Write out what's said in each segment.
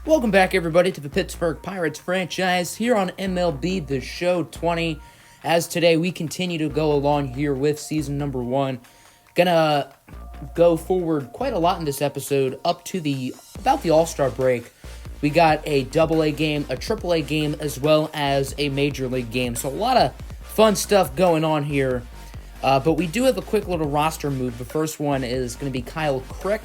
Welcome back, everybody, to the Pittsburgh Pirates franchise here on MLB The Show 20. As today, we continue to go along here with season number 1. Gonna go forward quite a lot in this episode up to about the All-Star break. We got a AA game, a AAA game, as well as a Major League game. So a lot of fun stuff going on here. But we do have a quick little roster move. The first one is going to be Kyle Crick.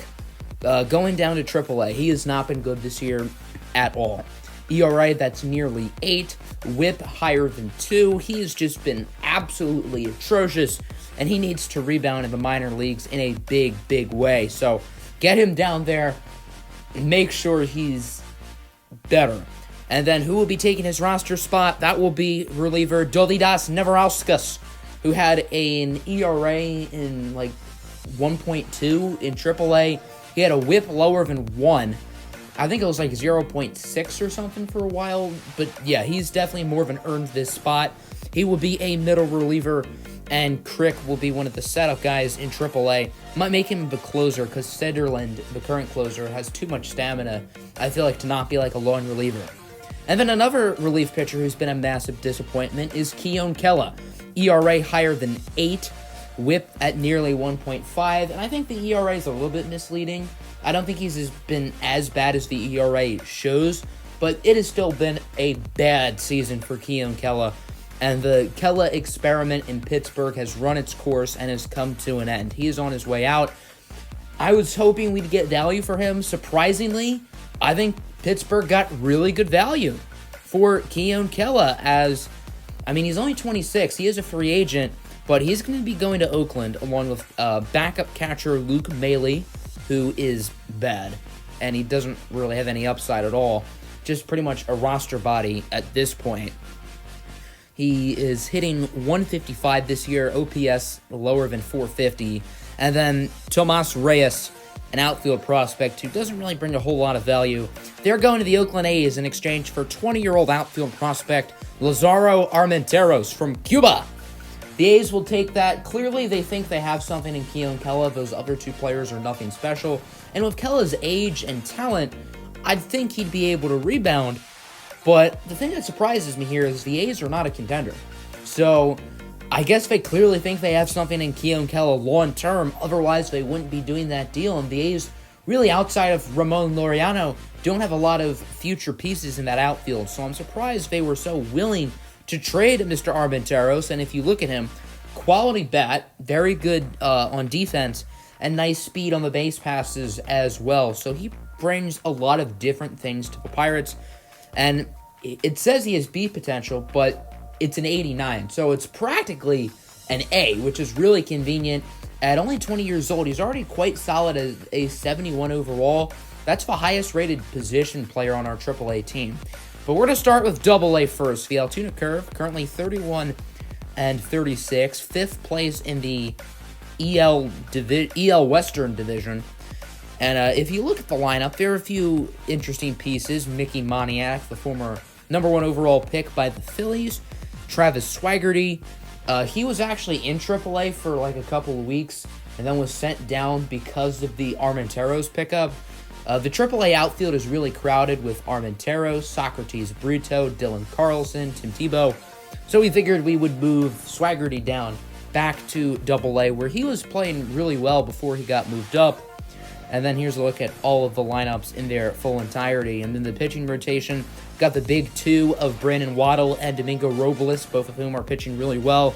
Going down to AAA. He has not been good this year at all. ERA, that's nearly 8. Whip, higher than 2. He has just been absolutely atrocious, and he needs to rebound in the minor leagues in a big, big way. So get him down there and make sure he's better. And then who will be taking his roster spot? That will be reliever Dovydas Neverauskas, who had an ERA in 1.2 in AAA. He had a whip lower than 1. I think it was 0.6 or something for a while. But yeah, he's definitely more of an earned this spot. He will be a middle reliever, and Crick will be one of the setup guys in AAA. Might make him the closer because Sederland, the current closer, has too much stamina, I feel like, to not be like a lone reliever. And then another relief pitcher who's been a massive disappointment is Keone Kela. ERA higher than 8. Whip at nearly 1.5, and I think the ERA is a little bit misleading. I don't think he's been as bad as the ERA shows, but it has still been a bad season for Keone Kela, and the Kela experiment in Pittsburgh has run its course and has come to an end. He is on his way out. I was hoping we'd get value for him. Surprisingly, I think Pittsburgh got really good value for Keone Kela, as, he's only 26. He is a free agent, but he's going to be going to Oakland along with backup catcher Luke Maile, who is bad, and he doesn't really have any upside at all. Just pretty much a roster body at this point. He is hitting 155 this year, OPS lower than 450. And then Tomas Reyes, an outfield prospect who doesn't really bring a whole lot of value. They're going to the Oakland A's in exchange for 20-year-old outfield prospect Lazaro Armenteros from Cuba. The A's will take that. Clearly, they think they have something in Keone Kela. Those other two players are nothing special. And with Kela's age and talent, I'd think he'd be able to rebound. But the thing that surprises me here is the A's are not a contender. So I guess they clearly think they have something in Keone Kela long term. Otherwise, they wouldn't be doing that deal. And the A's, really outside of Ramon Laureano, don't have a lot of future pieces in that outfield. So I'm surprised they were so willing to trade Mr. Armenteros. And if you look at him, quality bat, very good on defense, and nice speed on the base passes as well. So he brings a lot of different things to the Pirates. And it says he has B potential, but it's an 89. So it's practically an A, which is really convenient. At only 20 years old, he's already quite solid as a 71 overall. That's the highest rated position player on our AAA team. But we're going to start with AA first. The Altoona Curve, currently 31 and 36, fifth place in the EL Western Division. And if you look at the lineup, there are a few interesting pieces. Mickey Moniak, the former number 1 overall pick by the Phillies. Travis Swaggerty. He was actually in AAA for a couple of weeks and then was sent down because of the Armenteros pickup. The AAA outfield is really crowded with Armenteros, Socrates Brito, Dylan Carlson, Tim Tebow. So we figured we would move Swaggerty down back to AA, where he was playing really well before he got moved up. And then here's a look at all of the lineups in their full entirety. And then the pitching rotation, got the big 2 of Brandon Waddle and Domingo Robles, both of whom are pitching really well.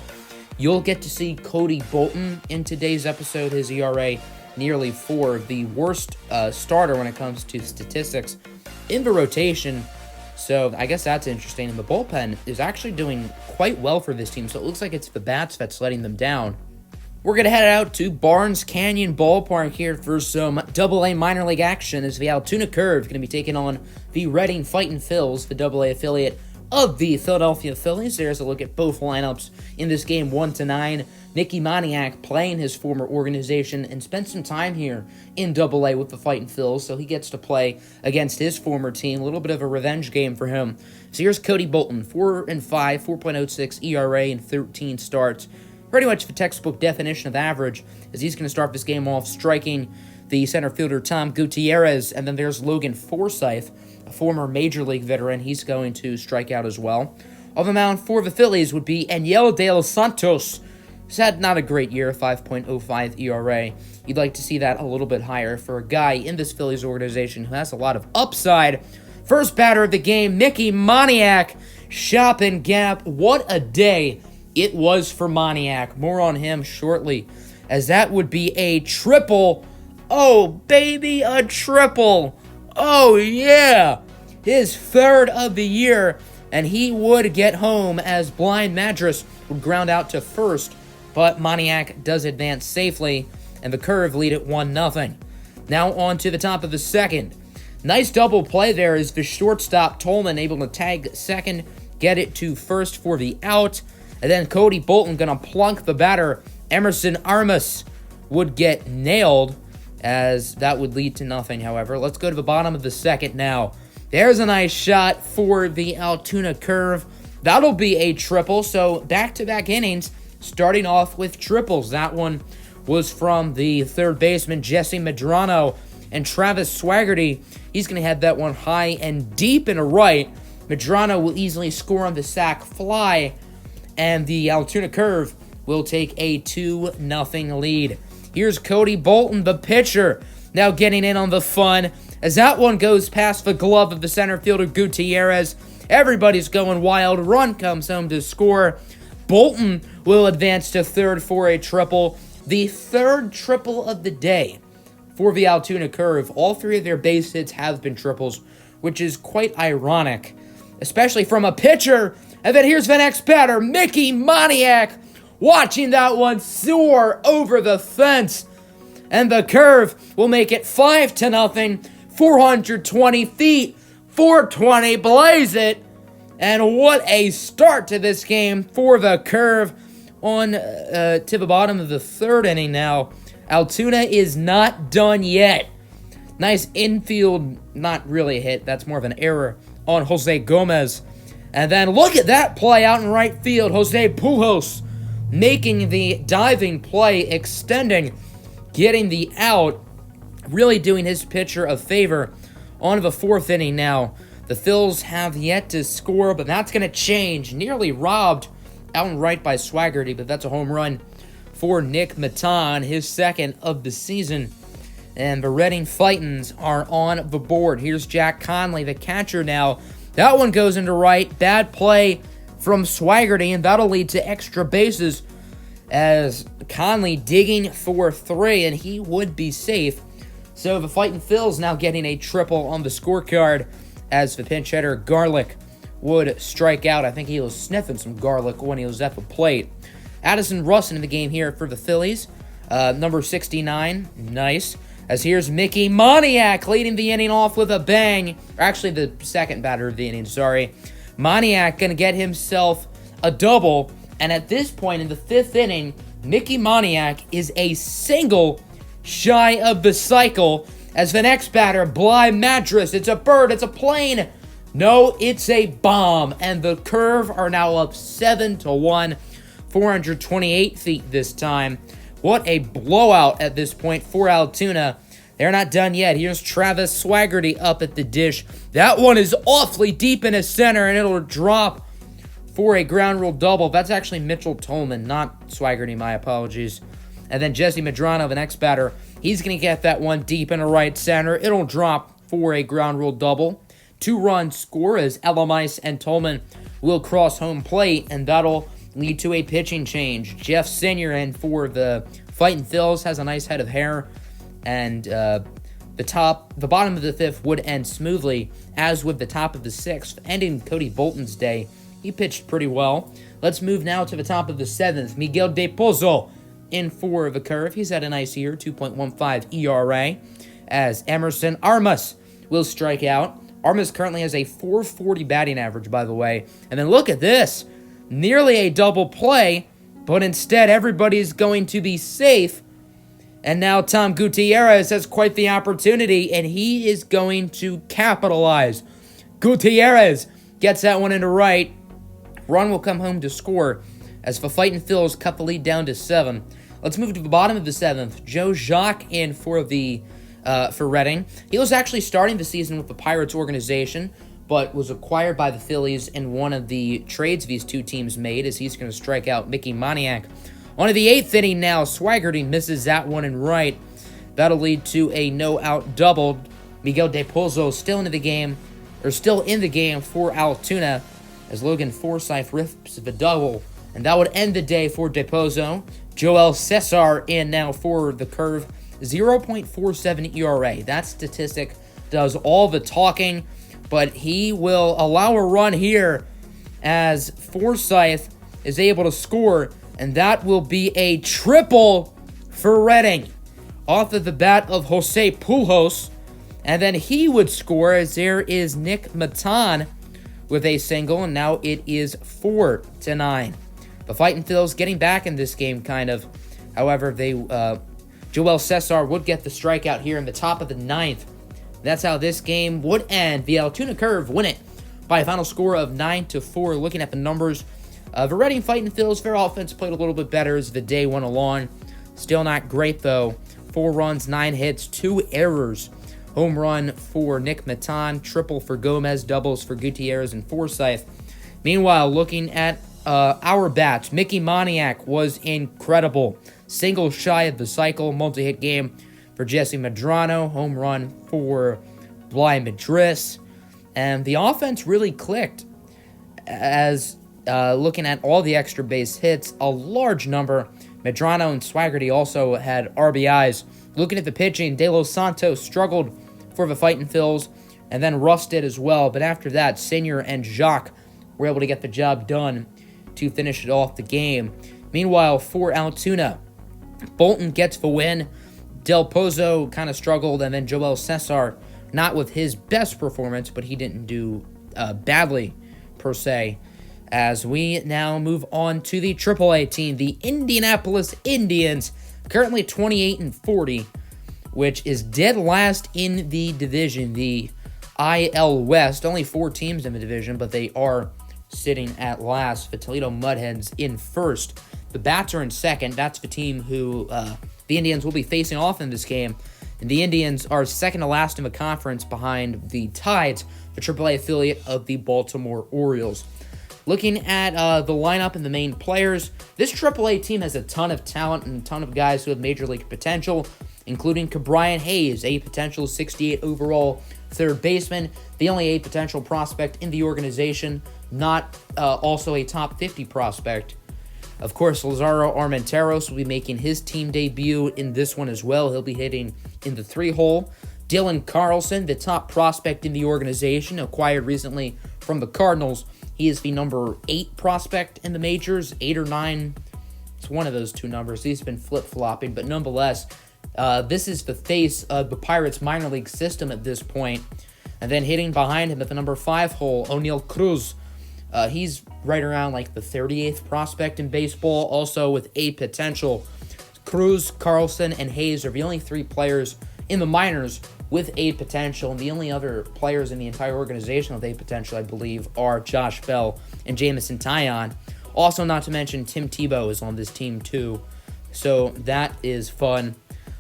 You'll get to see Cody Bolton in today's episode. His ERA nearly 4, the worst starter when it comes to statistics in the rotation. So I guess that's interesting. And the bullpen is actually doing quite well for this team. So it looks like it's the bats that's letting them down. We're going to head out to Barnes Canyon Ballpark here for some AA minor league action, as the Altoona Curve going to be taking on the Reading Fightin' Phils, the AA affiliate of the Philadelphia Phillies. There's a look at both lineups in this game, 1-9. Mickey Moniak playing his former organization and spent some time here in AA with the Fightin' Phils, so he gets to play against his former team. A little bit of a revenge game for him. So here's Cody Bolton, 4-5, 4.06 ERA in 13 starts. Pretty much the textbook definition of average, as he's going to start this game off striking the center fielder Tom Gutierrez, and then there's Logan Forsythe, a former Major League veteran. He's going to strike out as well. On the mound for the Phillies would be Aniel de los Santos. He's had not a great year, 5.05 ERA. You'd like to see that a little bit higher for a guy in this Phillies organization who has a lot of upside. First batter of the game, Mickey Moniak, shopping gap. What a day it was for Moniak. More on him shortly, as that would be a triple. Oh, baby, a triple. Oh, yeah. His third of the year, and he would get home as Blind Madras would ground out to first, but Moniak does advance safely, and the Curve lead it 1-0. Now on to the top of the second. Nice double play there as the shortstop Tolman able to tag second, get it to first for the out, and then Cody Bolton gonna plunk the batter. Emerson Armas would get nailed, as that would lead to nothing, however. Let's go to the bottom of the second now. There's a nice shot for the Altoona Curve. That'll be a triple, so back-to-back innings starting off with triples. That one was from the third baseman, Jesse Medrano, and Travis Swaggerty. He's going to have that one high and deep and right. Medrano will easily score on the sac fly, and the Altoona Curve will take a 2-0 lead. Here's Cody Bolton, the pitcher, now getting in on the fun, as that one goes past the glove of the center fielder Gutierrez. Everybody's going wild. Run comes home to score. Bolton will advance to third for a triple. The third triple of the day for the Altoona Curve. All three of their base hits have been triples, which is quite ironic, especially from a pitcher. And then here's the next batter, Mickey Moniak, watching that one soar over the fence. And the Curve will make it 5-0, 420 feet, 420, blaze it. And what a start to this game for the Curve. On to the bottom of the third inning now. Altoona is not done yet. Nice infield, not really a hit, that's more of an error on Jose Gomez. And then look at that play out in right field. Jose Pujols making the diving play, extending, getting the out, really doing his pitcher a favor. On to the fourth inning now. The Phils have yet to score, but that's going to change. Nearly robbed out and right by Swaggerty, but that's a home run for Nick Maton, his second of the season. And the Reading Fightins are on the board. Here's Jack Conley, the catcher now. That one goes into right. Bad play from Swaggerty, and that'll lead to extra bases as Conley digging for three, and he would be safe. So the Fightin' Phils now getting a triple on the scorecard as the pinch hitter Garlick would strike out. I think he was sniffing some garlic when he was at the plate. Addison Russ in the game here for the Phillies. Number 69, nice. As here's Mickey Moniak leading the inning off with a bang. Or actually, the second batter of the inning, sorry. Moniak going to get himself a double. And at this point in the fifth inning, Mickey Moniak is a single shy of the cycle. As the next batter, Bly Madras. It's a bird, it's a plane. No, it's a bomb. And the Curve are now up 7-1. 428 feet this time. What a blowout at this point for Altoona. They're not done yet. Here's Travis Swaggerty up at the dish. That one is awfully deep in his center, and it'll drop for a ground rule double. That's actually Mitchell Tolman, not Swaggerty, my apologies. And then Jesse Medrano, the next batter, he's going to get that one deep in the right center. It'll drop for a ground rule double. 2-run score as Elamice and Tolman will cross home plate, and that'll lead to a pitching change. Jeff Senior in for the Fightin' Phils has a nice head of hair, and the bottom of the fifth would end smoothly, as would the top of the sixth, ending Cody Bolton's day. He pitched pretty well. Let's move now to the top of the seventh. Miguel De Pozo in for the Curve. He's had a nice year, 2.15 ERA, as Emerson Armas will strike out. Armas currently has a 440 batting average, by the way. And then look at this. Nearly a double play, but instead everybody's going to be safe. And now Tom Gutierrez has quite the opportunity, and he is going to capitalize. Gutierrez gets that one into right. Run will come home to score as the Fightin' Phils cut the lead down to 7. Let's move to the bottom of the seventh. Joe Jacques in for the for Reading. He was actually starting the season with the Pirates organization, but was acquired by the Phillies in one of the trades these two teams made, as he's going to strike out Mickey Moniak. On to the 8th inning now. Swaggerty misses that one in right. That'll lead to a no-out double. Miguel De Pozo still in the game for Altoona, as Logan Forsythe rips the double, and that would end the day for De Pozo. Joel Cesar in now for the Curve, 0.47 ERA. That statistic does all the talking, but he will allow a run here as Forsythe is able to score, and that will be a triple for Reading off of the bat of Jose Pujols, and then he would score as there is Nick Matan with a single, and now it is 4-9. The Fightin' Phils getting back in this game, kind of. However, Joel Cesar would get the strikeout here in the top of the 9th. That's how this game would end. The Altoona Curve win it by a final score of 9-4. Looking at the numbers, the Reading Fightin' Phils, their offense played a little bit better as the day went along. Still not great, though. 4 runs, 9 hits, 2 errors. Home run for Nick Matan, triple for Gomez, doubles for Gutierrez and Forsythe. Meanwhile, looking at our bats, Mickey Moniak was incredible. Single shy of the cycle, multi-hit game for Jesse Medrano, home run for Bly Madris. And the offense really clicked as looking at all the extra base hits, a large number. Medrano and Swaggerty also had RBIs. Looking at the pitching, De Los Santos struggled for the Fightin' Phils, and then Russ did as well. But after that, Senior and Jacques were able to get the job done to finish it off the game. Meanwhile, for Altoona, Bolton gets the win. Del Pozo kind of struggled, and then Joel Cesar, not with his best performance, but he didn't do badly, per se. As we now move on to the AAA team, the Indianapolis Indians, currently 28-40, which is dead last in the division, the IL West. Only 4 teams in the division, but they are sitting at last. The Toledo Mudhens in first. The Bats are in second. That's the team who the Indians will be facing off in this game. And the Indians are second to last in the conference behind the Tides, the AAA affiliate of the Baltimore Orioles. Looking at the lineup and the main players, this AAA team has a ton of talent and a ton of guys who have major league potential, including Ke'Bryan Hayes, a potential 68 overall third baseman, the only a potential prospect in the organization, not also a top 50 prospect. Of course, Lazaro Armenteros will be making his team debut in this one as well. He'll be hitting in the 3-hole. Dylan Carlson, the top prospect in the organization, acquired recently from the Cardinals. He is the number 8 prospect in the majors, 8 or 9. It's one of those two numbers. He's been flip-flopping, but nonetheless, this is the face of the Pirates minor league system at this point. And then hitting behind him at the number 5 hole, O'Neal Cruz. He's right around like the 38th prospect in baseball, also with a potential. Cruz, Carlson, and Hayes are the only 3 players in the minors with a potential, and the only other players in the entire organization with a potential, I believe, are Josh Bell and Jamison Taillon. Also, not to mention, Tim Tebow is on this team too, so that is fun.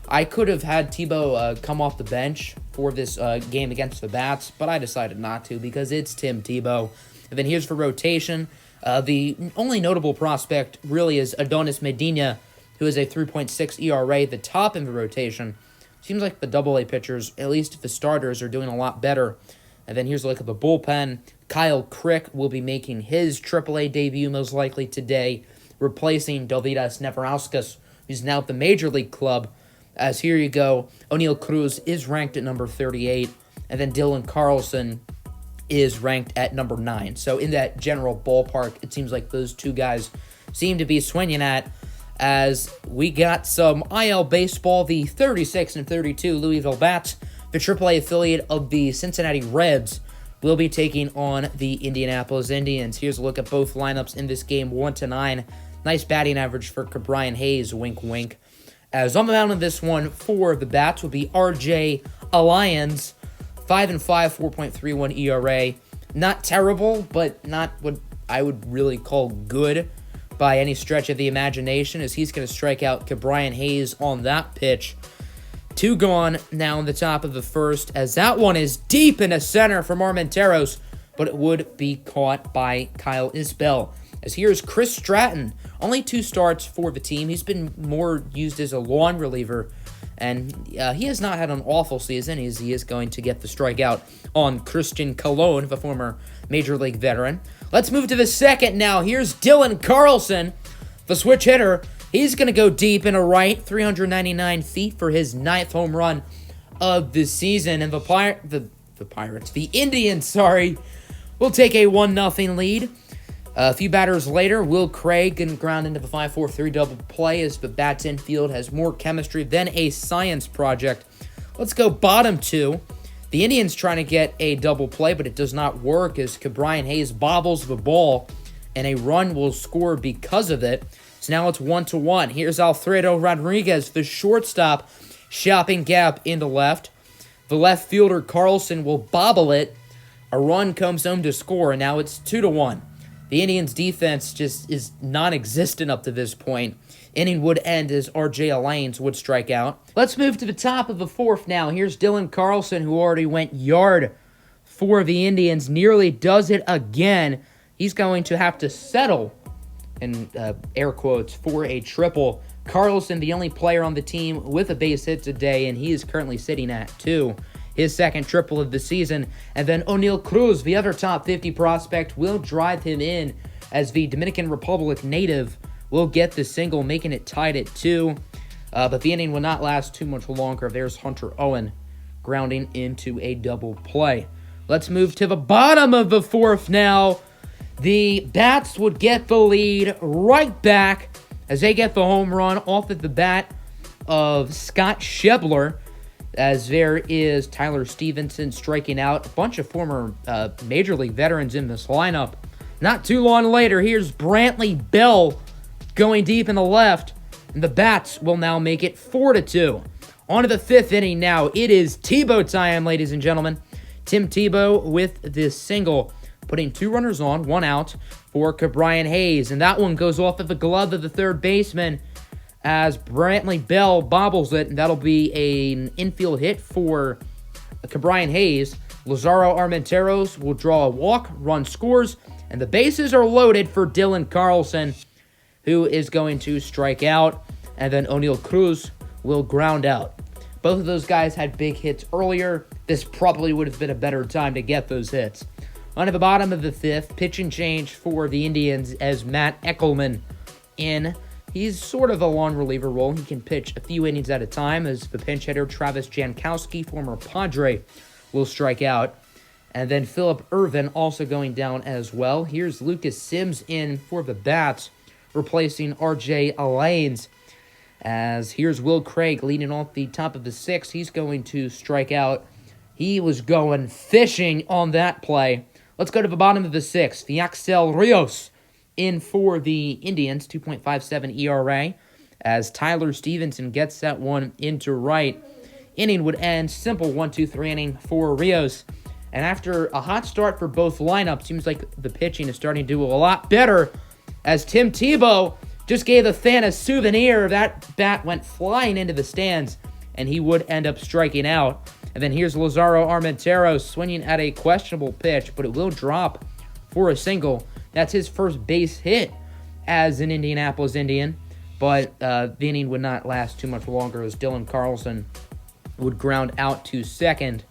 I could have had Tebow come off the bench for this game against the Bats, but I decided not to because it's Tim Tebow. And then here's for rotation. The only notable prospect really is Adonis Medina, who is a 3.6 ERA, the top in the rotation. Seems like the AA pitchers, at least the starters, are doing a lot better. And then here's a look at the bullpen. Kyle Crick will be making his AAA debut most likely today, replacing Dovydas Neverauskas, who's now at the Major League club. As here you go, O'Neal Cruz is ranked at number 38, and then Dylan Carlson is ranked at number 9. So in that general ballpark, it seems like those two guys seem to be swinging at. As we got some IL baseball, the 36-32 Louisville Bats, the AAA affiliate of the Cincinnati Reds, will be taking on the Indianapolis Indians. Here's a look at both lineups in this game, 1-9. Nice batting average for Ke'Bryan Hayes, wink, wink. As on the mound in this one for the Bats will be R.J. Alliance, 5-5, 4.31 ERA. Not terrible, but not what I would really call good by any stretch of the imagination, as he's going to strike out Ke'Bryan Hayes on that pitch. Two gone now in the top of the first, as that one is deep in the center from Armenteros, but it would be caught by Kyle Isbell. As here's Chris Stratton. Only 2 starts for the team. He's been more used as a long reliever, and he has not had an awful season, as he is going to get the strikeout on Christian Colon, the former Major League veteran. Let's move to the second now. Here's Dylan Carlson, the switch hitter. He's going to go deep in a right, 399 feet for his 9th home run of the season. And the Indians, will take a 1-0 lead. A few batters later, Will Craig getting ground into the 5-4-3 double play as the bats infield has more chemistry than a science project. Let's go bottom 2. The Indians trying to get a double play, but it does not work as Ke'Bryan Hayes bobbles the ball, and a run will score because of it. So now it's 1-1. Here's Alfredo Rodriguez, the shortstop, shopping gap into left. The left fielder, Carlson, will bobble it. A run comes home to score, and now it's 2-1. The Indians' defense just is non-existent up to this point. Inning would end as R.J. Alanes would strike out. Let's move to the top of the fourth now. Here's Dylan Carlson, who already went yard for the Indians. Nearly does it again. He's going to have to settle, in air quotes, for a triple. Carlson, the only player on the team with a base hit today, and he is currently sitting at 2. His second triple of the season. And then O'Neal Cruz, the other top 50 prospect, will drive him in as the Dominican Republic native will get the single, making it tied at 2. But the inning will not last too much longer. There's Hunter Owen grounding into a double play. Let's move to the bottom of the fourth now. The Bats would get the lead right back as they get the home run off of the bat of Scott Schebler, as there is Tyler Stevenson striking out. A bunch of former Major League veterans in this lineup. Not too long later, here's Brantley Bell going deep in the left, and the Bats will now make it 4-2. On to the fifth inning now. It is Tebow time, ladies and gentlemen. Tim Tebow with this single, putting 2 runners on, 1 out for Ke'Bryan Hayes, and that one goes off of the glove of the third baseman as Brantley Bell bobbles it, and that'll be an infield hit for Ke'Bryan Hayes. Lazaro Armenteros will draw a walk, run scores, and the bases are loaded for Dylan Carlson, who is going to strike out, and then O'Neal Cruz will ground out. Both of those guys had big hits earlier. This probably would have been a better time to get those hits. On to the bottom of the fifth, pitching change for the Indians as Matt Eckelman in. He's sort of a long reliever role. He can pitch a few innings at a time as the pinch hitter Travis Jankowski, former Padre, will strike out. And then Phillip Ervin also going down as well. Here's Lucas Sims in for the Bats, replacing R.J. Alanes. As here's Will Craig leading off the top of the sixth. He's going to strike out. He was going fishing on that play. Let's go to the bottom of the sixth. Fiaxel Rios in for the Indians, 2.57 ERA, as Tyler Stevenson gets that one into right. Inning would end, simple 1-2-3 inning for Rios. And after a hot start for both lineups, seems like the pitching is starting to do a lot better, as Tim Tebow just gave the fan a souvenir. That bat went flying into the stands, and he would end up striking out. And then here's Lazaro Armenteros swinging at a questionable pitch, but it will drop for a single. That's his first base hit as an Indianapolis Indian, but the inning would not last too much longer as Dylan Carlson would ground out to second,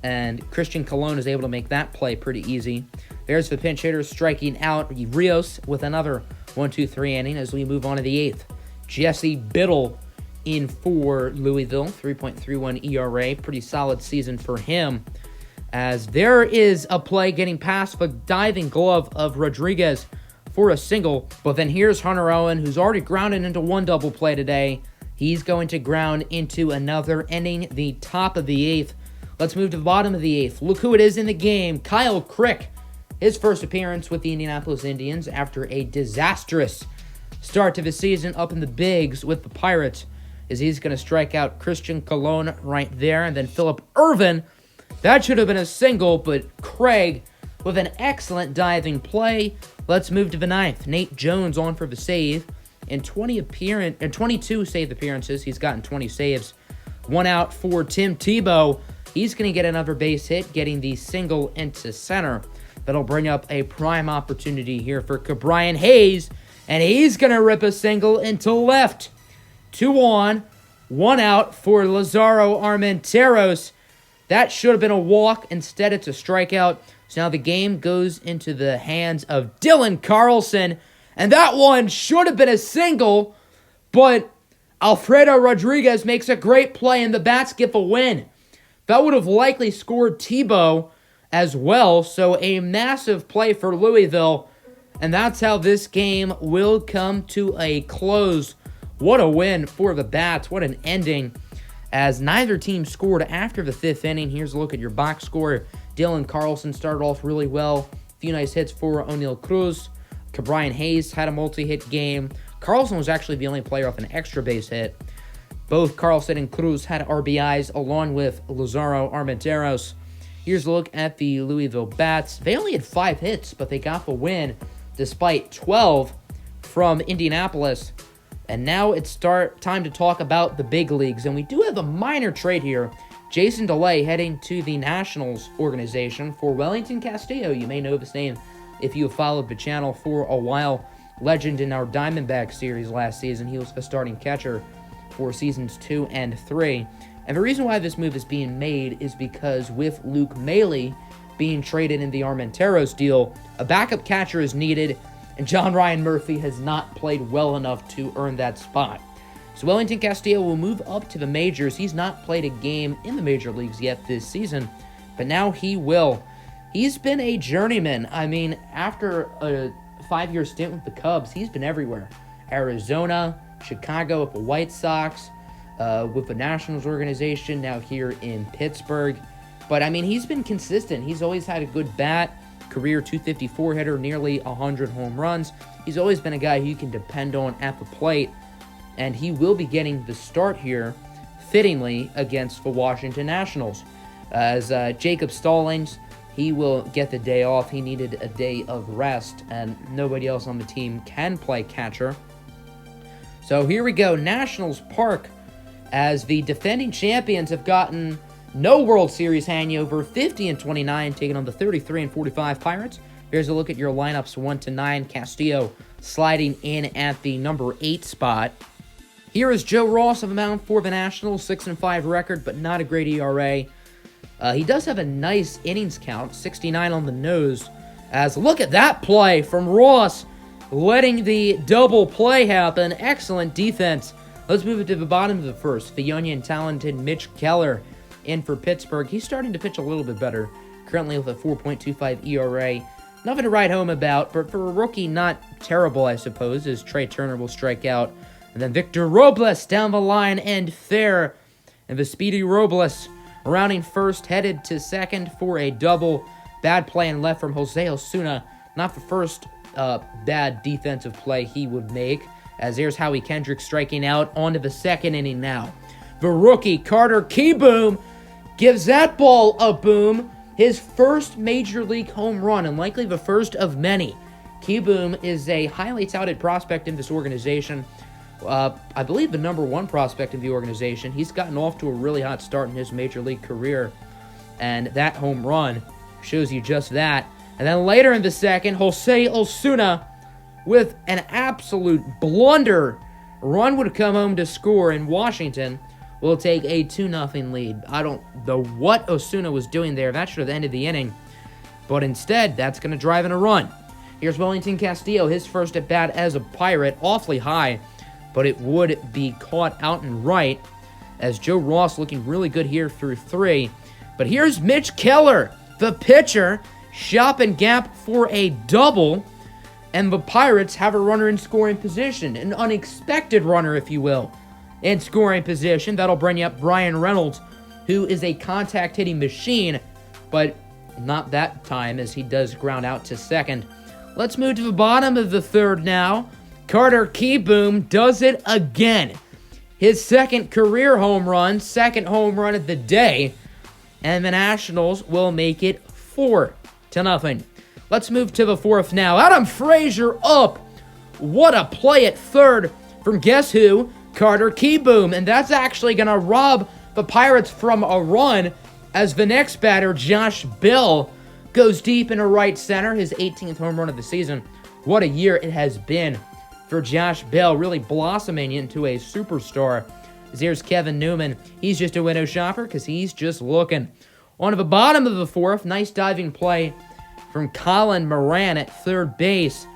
and Christian Colon is able to make that play pretty easy. There's the pinch hitter striking out Rios with another 1-2-3 inning as we move on to the eighth. Jesse Biddle in for Louisville, 3.31 ERA, pretty solid season for him. As there is a play getting past the diving glove of Rodriguez for a single. But then here's Hunter Owen, who's already grounded into one double play today. He's going to ground into another, ending the top of the eighth. Let's move to the bottom of the eighth. Look who it is in the game. Kyle Crick. His first appearance with the Indianapolis Indians after a disastrous start to the season up in the bigs with the Pirates. As he's going to strike out Christian Colon right there. And then Phillip Ervin. That should have been a single, but Craig with an excellent diving play. Let's move to the ninth. Nate Jones on for the save. In 22 save appearances, he's gotten 20 saves. One out for Tim Tebow. He's going to get another base hit, getting the single into center. That'll bring up a prime opportunity here for Ke'Bryan Hayes, and he's going to rip a single into left. 2 on, 1 out for Lazaro Armenteros. That should have been a walk. Instead, it's a strikeout. So now the game goes into the hands of Dylan Carlson, and that one should have been a single, but Alfredo Rodriguez makes a great play, and the Bats get a win. That would have likely scored Tebow as well, so a massive play for Louisville, and that's how this game will come to a close. What a win for the Bats. What an ending, as neither team scored after the 5th inning. Here's a look at your box score. Dylan Carlson started off really well. A few nice hits for O'Neal Cruz. Ke'Bryan Hayes had a multi-hit game. Carlson was actually the only player off an extra base hit. Both Carlson and Cruz had RBIs along with Lazaro Armenteros. Here's a look at the Louisville Bats. They only had 5 hits, but they got the win despite 12 from Indianapolis. And now it's time to talk about the big leagues. And we do have a minor trade here. Jason DeLay heading to the Nationals organization for Wellington Castillo. You may know this name if you have followed the channel for a while. Legend in our Diamondback series last season. He was a starting catcher for seasons 2 and 3. And the reason why this move is being made is because with Luke Maile being traded in the Armenteros deal, a backup catcher is needed, and John Ryan Murphy has not played well enough to earn that spot. So Wellington Castillo will move up to the majors. He's not played a game in the major leagues yet this season, but now he will. He's been a journeyman. I mean, after a 5-year stint with the Cubs, he's been everywhere. Arizona, Chicago with the White Sox, with the Nationals organization, now here in Pittsburgh. But, I mean, he's been consistent. He's always had a good bat, career .254 hitter, nearly 100 home runs. He's always been a guy who you can depend on at the plate, and he will be getting the start here, fittingly, against the Washington Nationals. As Jacob Stallings, he will get the day off. He needed a day of rest, and nobody else on the team can play catcher. So here we go, Nationals Park, as the defending champions have gotten no World Series hangover, 50-29, taking on the 33-45 Pirates. Here's a look at your lineups, 1-9. Castillo sliding in at the number 8 spot. Here is Joe Ross of the mound for the Nationals, 6-5 record, but not a great ERA. He does have a nice innings count, 69 on the nose. As look at that play from Ross, letting the double play happen. Excellent defense. Let's move it to the bottom of the first. The young and talented Mitch Keller in for Pittsburgh. He's starting to pitch a little bit better, currently with a 4.25 ERA. Nothing to write home about, but for a rookie, not terrible, I suppose, as Trey Turner will strike out. And then Victor Robles down the line and fair. And the speedy Robles rounding first, headed to second for a double. Bad play in left from Jose Osuna. Not the first bad defensive play he would make, as there's Howie Kendrick striking out onto the second inning now. The rookie, Carter Kieboom, gives that ball a boom. His first major league home run, and likely the first of many. Kieboom is a highly touted prospect in this organization. I believe the number 1 prospect in the organization. He's gotten off to a really hot start in his major league career, and that home run shows you just that. And then later in the second, Jose Osuna with an absolute blunder. Run would come home to score, and Washington will take a 2-0 lead. I don't know what Osuna was doing there. That should have ended the inning. But instead, that's going to drive in a run. Here's Wellington Castillo, his first at bat as a Pirate, awfully high, but it would be caught out and right, as Joe Ross looking really good here through 3. But here's Mitch Keller, the pitcher, shop and gap for a double, and the Pirates have a runner in scoring position, an unexpected runner, if you will, in scoring position. That'll bring up Brian Reynolds, who is a contact-hitting machine, but not that time, as he does ground out to second. Let's move to the bottom of the third now. Carter Kieboom does it again. His second career home run, second home run of the day, and the Nationals will make it 4-0. Let's move to the fourth now. Adam Frazier up. What a play at third from guess who? Carter Kieboom. And that's actually going to rob the Pirates from a run as the next batter, Josh Bell, goes deep into right center, his 18th home run of the season. What a year it has been for Josh Bell, really blossoming into a superstar. Here's Kevin Newman. He's just a window shopper because he's just looking. On to the bottom of the fourth, nice diving play from Colin Moran at third base.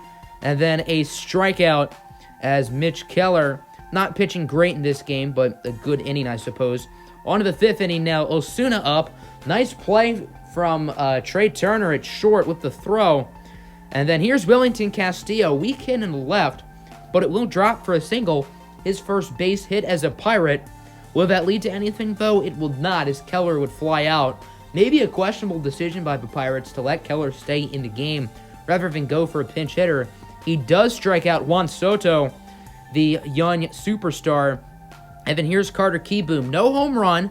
And then a strikeout as Mitch Keller, not pitching great in this game, but a good inning, I suppose. On to the fifth inning now. Osuna up. Nice play from Trey Turner at short with the throw. And then here's Wellington Castillo. Weak hit in the left, but it will drop for a single. His first base hit as a Pirate. Will that lead to anything, though? It will not, as Keller would fly out. Maybe a questionable decision by the Pirates to let Keller stay in the game rather than go for a pinch hitter. He does strike out Juan Soto, the young superstar. And then here's Carter Kieboom. No home run,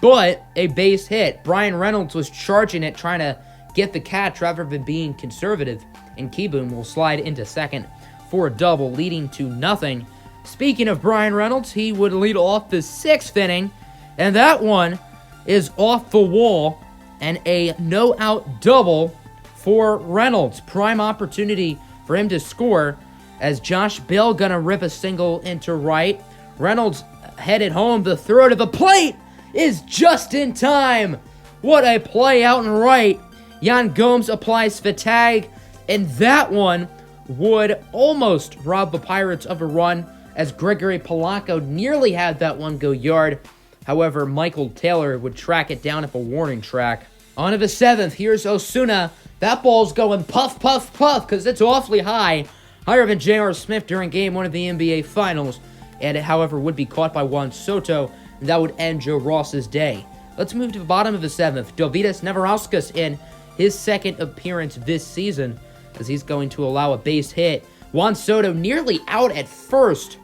but a base hit. Brian Reynolds was charging it, trying to get the catch rather than being conservative. And Kieboom will slide into second for a double, leading to nothing. Speaking of Brian Reynolds, he would lead off the sixth inning. And that one is off the wall. And a no-out double for Reynolds. Prime opportunity for him to score as Josh Bell gonna rip a single into right. Reynolds headed home. The throw to the plate is just in time. What a play out and right. Yan Gomes applies the tag, and that one would almost rob the Pirates of a run as Gregory Polanco nearly had that one go yard. However, Michael Taylor would track it down at the warning track. On to the seventh. Here's Osuna. That ball's going puff, puff, puff because it's awfully high. Higher than J.R. Smith during Game 1 of the NBA Finals. And it, however, would be caught by Juan Soto, and that would end Joe Ross's day. Let's move to the bottom of the seventh. Dovydas Neverauskas in his second appearance this season as he's going to allow a base hit. Juan Soto nearly out at first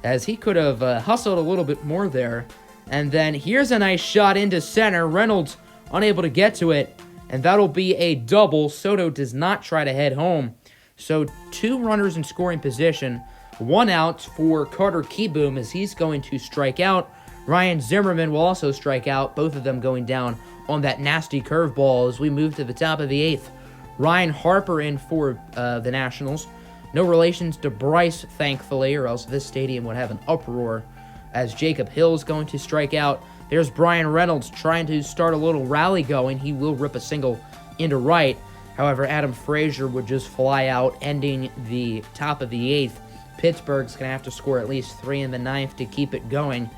as he could have hustled a little bit more there. And then here's a nice shot into center. Reynolds unable to get to it, and that'll be a double. Soto does not try to head home. So 2 runners in scoring position. 1 out for Carter Kieboom as he's going to strike out. Ryan Zimmerman will also strike out, both of them going down on that nasty curveball as we move to the top of the 8th. Ryan Harper in for the Nationals. No relations to Bryce, thankfully, or else this stadium would have an uproar as Jacob Hill's going to strike out. There's Brian Reynolds trying to start a little rally going. He will rip a single into right. However, Adam Frazier would just fly out, ending the top of the 8th. Pittsburgh's going to have to score at least 3 in the 9th to keep it going.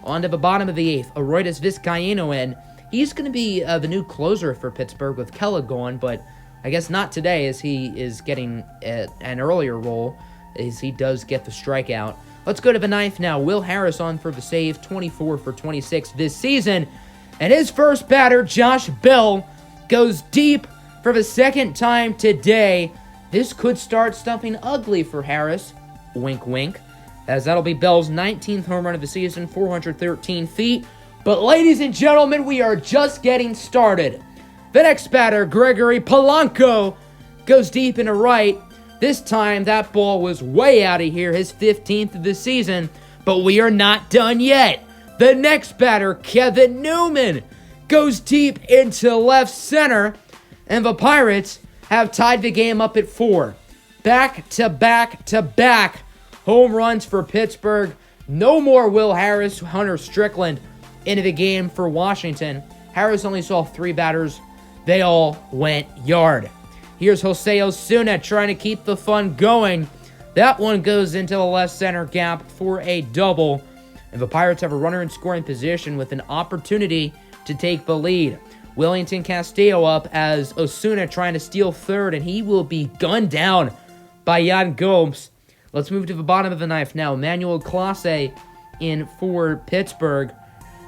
On to the bottom of the 8th, Aroydis Vizcaíno in. He's going to be the new closer for Pittsburgh with Kella gone, but I guess not today as he is getting an earlier role as he does get the strikeout. Let's go to the 9th now. Will Harris on for the save, 24 for 26 this season. And his first batter, Josh Bell, goes deep for the second time today. This could start something ugly for Harris. Wink, wink. As that'll be Bell's 19th home run of the season, 413 feet. But ladies and gentlemen, we are just getting started. The next batter, Gregory Polanco, goes deep into right. This time, that ball was way out of here, his 15th of the season. But we are not done yet. The next batter, Kevin Newman, goes deep into left center. And the Pirates have tied the game up at 4. Back-to-back-to-back home runs for Pittsburgh. No more Will Harris, Hunter Strickland into the game for Washington. Harris only saw 3 batters. They all went yard. Here's Jose Osuna trying to keep the fun going. That one goes into the left center gap for a double. And the Pirates have a runner in scoring position with an opportunity to take the lead. Wellington Castillo up as Osuna trying to steal third, and he will be gunned down by Yan Gomes. Let's move to the bottom of the 9th now. Emmanuel Clase in for Pittsburgh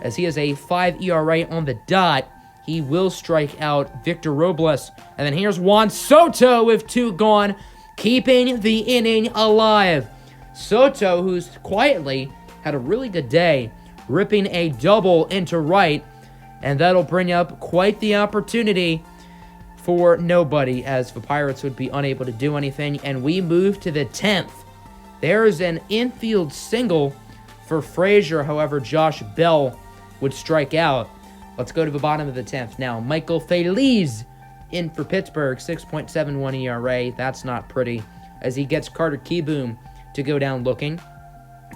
as he has a 5 ERA on the dot. He will strike out Victor Robles. And then here's Juan Soto with 2 gone, keeping the inning alive. Soto, who's quietly had a really good day, ripping a double into right. And that'll bring up quite the opportunity for nobody as the Pirates would be unable to do anything. And we move to the 10th. There's an infield single for Frazier. However, Josh Bell would strike out. Let's go to the bottom of the 10th now. Michael Feliz in for Pittsburgh, 6.71 ERA. That's not pretty, as he gets Carter Kieboom to go down looking.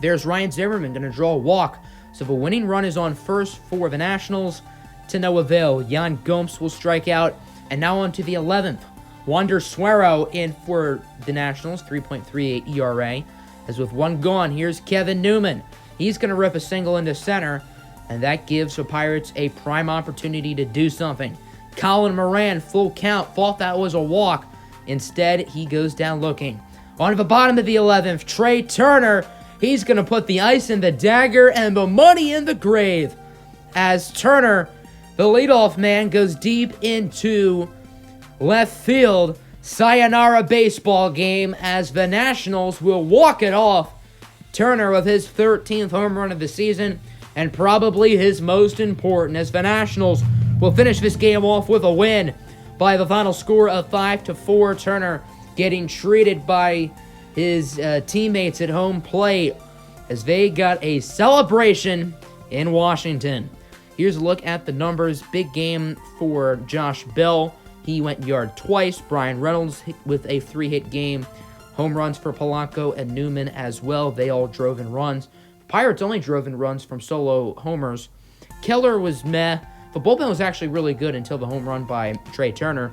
There's Ryan Zimmerman going to draw a walk. So the winning run is on first for the Nationals, to no avail. Jan Gomes will strike out. And now on to the 11th. Wander Suero in for the Nationals, 3.38 ERA. As with one gone, here's Kevin Newman. He's going to rip a single into center, and that gives the Pirates a prime opportunity to do something. Colin Moran, full count, thought that was a walk. Instead, he goes down looking. On to the bottom of the 11th, Trey Turner. He's going to put the ice in the dagger and the money in the grave. As Turner, the leadoff man, goes deep into left field. Sayonara baseball game, as the Nationals will walk it off. Turner with his 13th home run of the season, and probably his most important, as the Nationals will finish this game off with a win by the final score of 5-4. Turner getting treated by his teammates at home plate as they got a celebration in Washington. Here's a look at the numbers. Big game for Josh Bell. He went yard twice. Brian Reynolds with a 3-hit game. Home runs for Polanco and Newman as well. They all drove in runs. Pirates only drove in runs from solo homers. Keller was meh. The bullpen was actually really good until the home run by Trey Turner.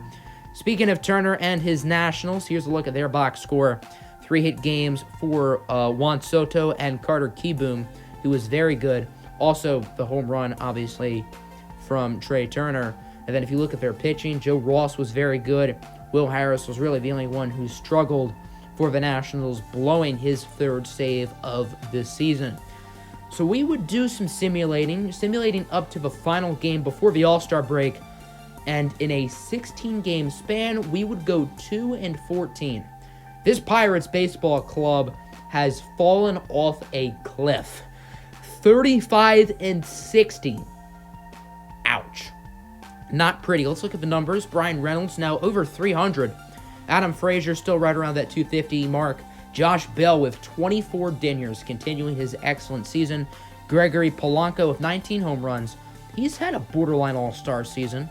Speaking of Turner and his Nationals, here's a look at their box score. 3-hit games for Juan Soto and Carter Kieboom, who was very good. Also, the home run, obviously, from Trey Turner. And then if you look at their pitching, Joe Ross was very good. Will Harris was really the only one who struggled for the Nationals, blowing his 3rd save of this season. So we would do some simulating up to the final game before the All-Star break. And in a 16-game span, we would go 2-14. This Pirates baseball club has fallen off a cliff. 35-60. Ouch. Not pretty. Let's look at the numbers. Brian Reynolds now over 300. Adam Frazier still right around that 250 mark. Josh Bell with 24 dingers, continuing his excellent season. Gregory Polanco with 19 home runs. He's had a borderline all-star season.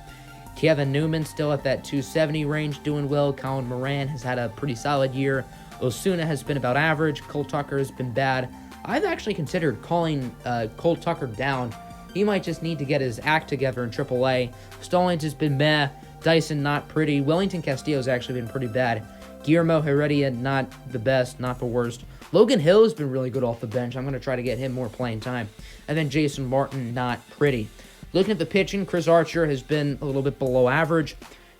Kevin Newman still at that 270 range, doing well. Colin Moran has had a pretty solid year. Osuna has been about average. Cole Tucker has been bad. I've actually considered calling Cole Tucker down. He might just need to get his act together in AAA. Stallings has been meh. Dyson, not pretty. Wellington Castillo's actually been pretty bad. Guillermo Heredia, not the best, not the worst. Logan Hill has been really good off the bench. I'm going to try to get him more playing time. And then Jason Martin, not pretty. Looking at the pitching, Chris Archer has been a little bit below average.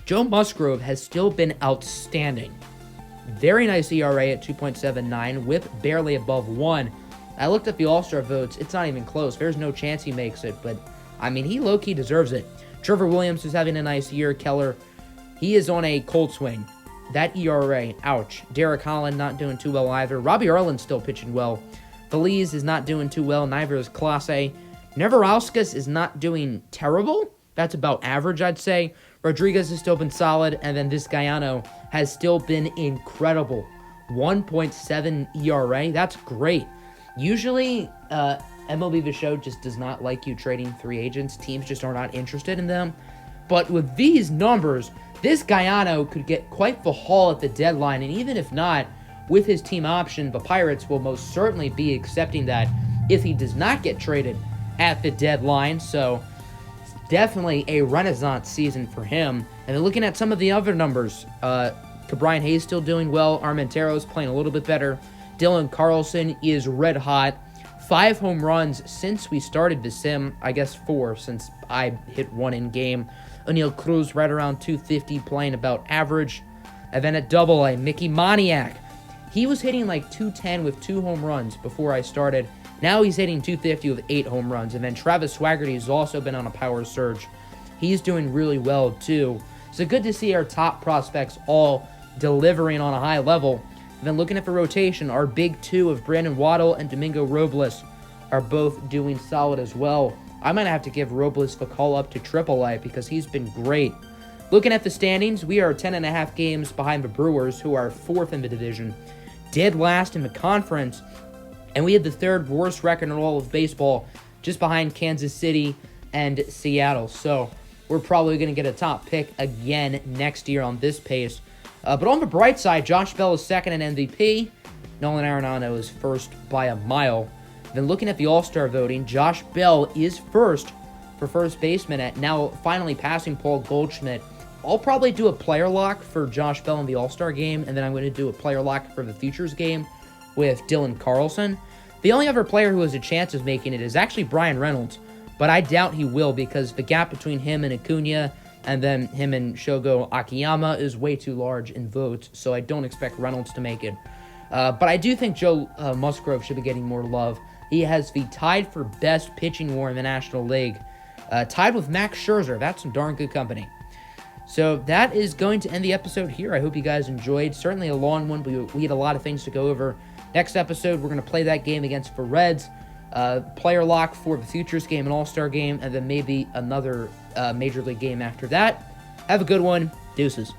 Joe Musgrove has still been outstanding. Very nice ERA at 2.79, whip barely above 1. I looked at the All-Star votes. It's not even close. There's no chance he makes it, but, I mean, he low-key deserves it. Trevor Williams is having a nice year. Keller, he is on a cold swing. That ERA, ouch. Derek Holland not doing too well either. Robbie Erlin's still pitching well. Feliz is not doing too well. Neither is Clase. Neverauskas is not doing terrible. That's about average, I'd say. Rodriguez has still been solid, and then this Guyano has still been incredible. 1.7 ERA, that's great. Usually, MLB The Show just does not like you trading free agents. Teams just are not interested in them. But with these numbers, this Guyano could get quite the haul at the deadline, and even if not, with his team option, the Pirates will most certainly be accepting that if he does not get traded at the deadline. So, it's definitely a renaissance season for him. And then looking at some of the other numbers, Cabrian Hayes still doing well. Armentero's playing a little bit better. Dylan Carlson is red hot. 5 home runs since we started the sim. I guess 4 since I hit 1 in game. O'Neal Cruz right around 250, playing about average. And then at AA, Mickey Moniak. He was hitting like 210 with 2 home runs before I started. Now he's hitting 250 with 8 home runs. And then Travis Swaggerty has also been on a power surge. He's doing really well too. So good to see our top prospects all delivering on a high level. And then looking at the rotation, our big 2 of Brandon Waddle and Domingo Robles are both doing solid as well. I might have to give Robles the call up to AAA because he's been great. Looking at the standings, we are 10.5 games behind the Brewers, who are 4th in the division, dead last in the conference, and we had the 3rd worst record in all of baseball just behind Kansas City and Seattle. So we're probably going to get a top pick again next year on this pace. But on the bright side, Josh Bell is second in MVP. Nolan Arenado is first by a mile. Then looking at the All-Star voting, Josh Bell is first for first baseman at now finally passing Paul Goldschmidt. I'll probably do a player lock for Josh Bell in the All-Star game, and then I'm going to do a player lock for the Futures game with Dylan Carlson. The only other player who has a chance of making it is actually Brian Reynolds, but I doubt he will because the gap between him and Acuna and then him and Shogo Akiyama is way too large in votes, so I don't expect Reynolds to make it. But I do think Joe Musgrove should be getting more love. He has the tied for best pitching WAR in the National League, tied with Max Scherzer. That's some darn good company. So that is going to end the episode here. I hope you guys enjoyed. Certainly a long one, but we had a lot of things to go over. Next episode, we're going to play that game against the Reds, player lock for the Futures game and All-Star game, and then maybe another Major League game after that. Have a good one. Deuces.